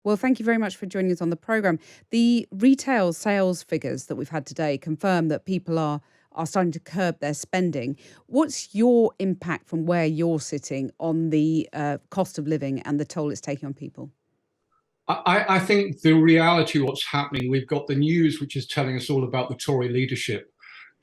Well, thank you very much for joining us on the programme. The retail sales figures that we've had today confirm that people are starting to curb their spending. What's your impact from where you're sitting on the cost of living and the toll it's taking on people? I think the reality of what's happening, we've got the news which is telling us all about the Tory leadership.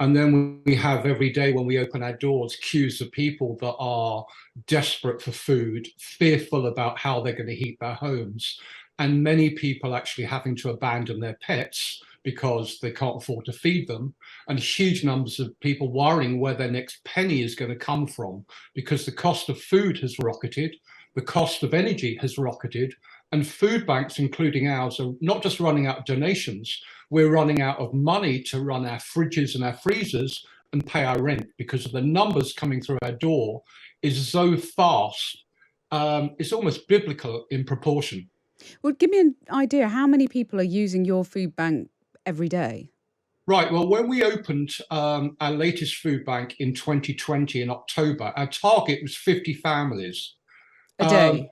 And then we have every day when we open our doors, queues of people that are desperate for food, fearful about how they're going to heat their homes, and many people actually having to abandon their pets because they can't afford to feed them, and huge numbers of people worrying where their next penny is going to come from because the cost of food has rocketed, the cost of energy has rocketed, and food banks, including ours, are not just running out of donations, we're running out of money to run our fridges and our freezers and pay our rent because of the numbers coming through our door is so fast. It's almost biblical in proportion. Well, give me an idea. How many people are using your food bank every day? Right. Well, when we opened our latest food bank in 2020 in October, our target was 50 families. A day?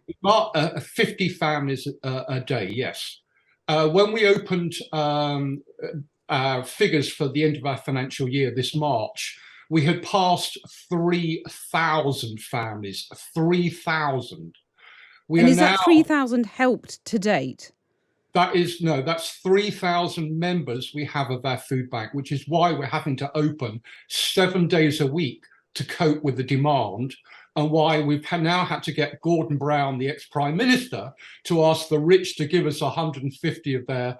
50 families a day, yes. When we opened our figures for the end of our financial year this March, we had passed 3,000 families, 3,000. We And are is that now, 3,000 helped to date? that is, no, that's 3,000 members we have of our food bank, which is why we're having to open 7 days a week to cope with the demand, and why we've now had to get Gordon Brown, the ex-Prime Minister, to ask the rich to give us 150 of their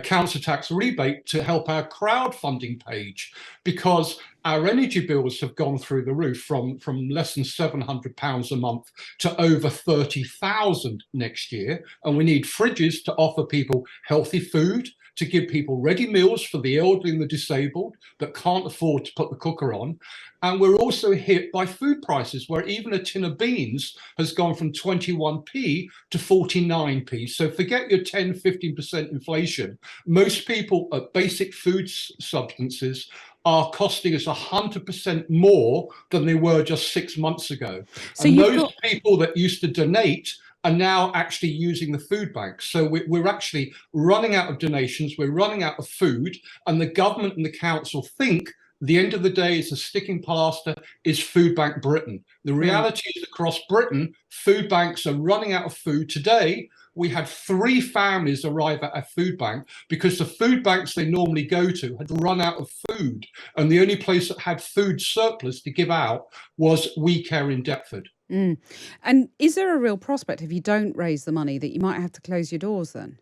council tax rebate to help our crowdfunding page, because our energy bills have gone through the roof from less than £700 a month to over 30,000 next year. And we need fridges to offer people healthy food, to give people ready meals for the elderly and the disabled that can't afford to put the cooker on. And we're also hit by food prices, where even a tin of beans has gone from 21p to 49p. So forget your 10, 15% inflation. Most people at basic food substances are costing us 100% more than they were just 6 months ago. So And you've those got people that used to donate are now actually using the food banks. So we're actually running out of donations, we're running out of food, and the government and the council think the end of the day is a sticking plaster is Food Bank Britain. The right. reality is across Britain, food banks are running out of food. Today, we had 3 families arrive at a food bank because the food banks they normally go to had run out of food. And the only place that had food surplus to give out was WeCare in Deptford. Mm. And is there a real prospect if you don't raise the money that you might have to close your doors then?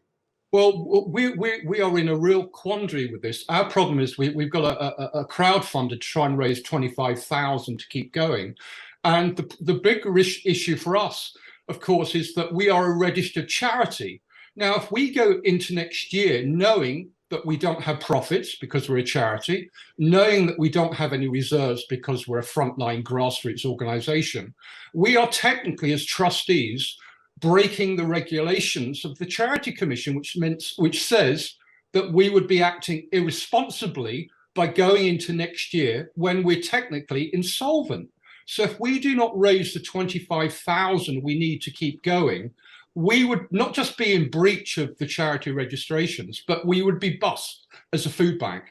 Well, we are in a real quandary with this. Our problem is we've got a crowdfunder to try and raise 25,000 to keep going. And the bigger issue for us, of course, is that we are a registered charity. Now, if we go into next year knowing that we don't have profits because we're a charity, knowing that we don't have any reserves because we're a frontline grassroots organization, we are technically, as trustees, breaking the regulations of the Charity Commission, which says that we would be acting irresponsibly by going into next year when we're technically insolvent. So if we do not raise the 25,000 we need to keep going, we would not just be in breach of the charity registrations, but we would be bust as a food bank.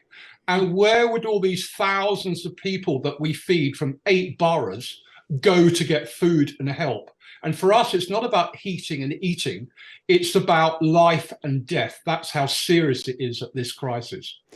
And where would all these thousands of people that we feed from 8 boroughs go to get food and help? And for us, it's not about heating and eating. It's about life and death. That's how serious it is at this crisis.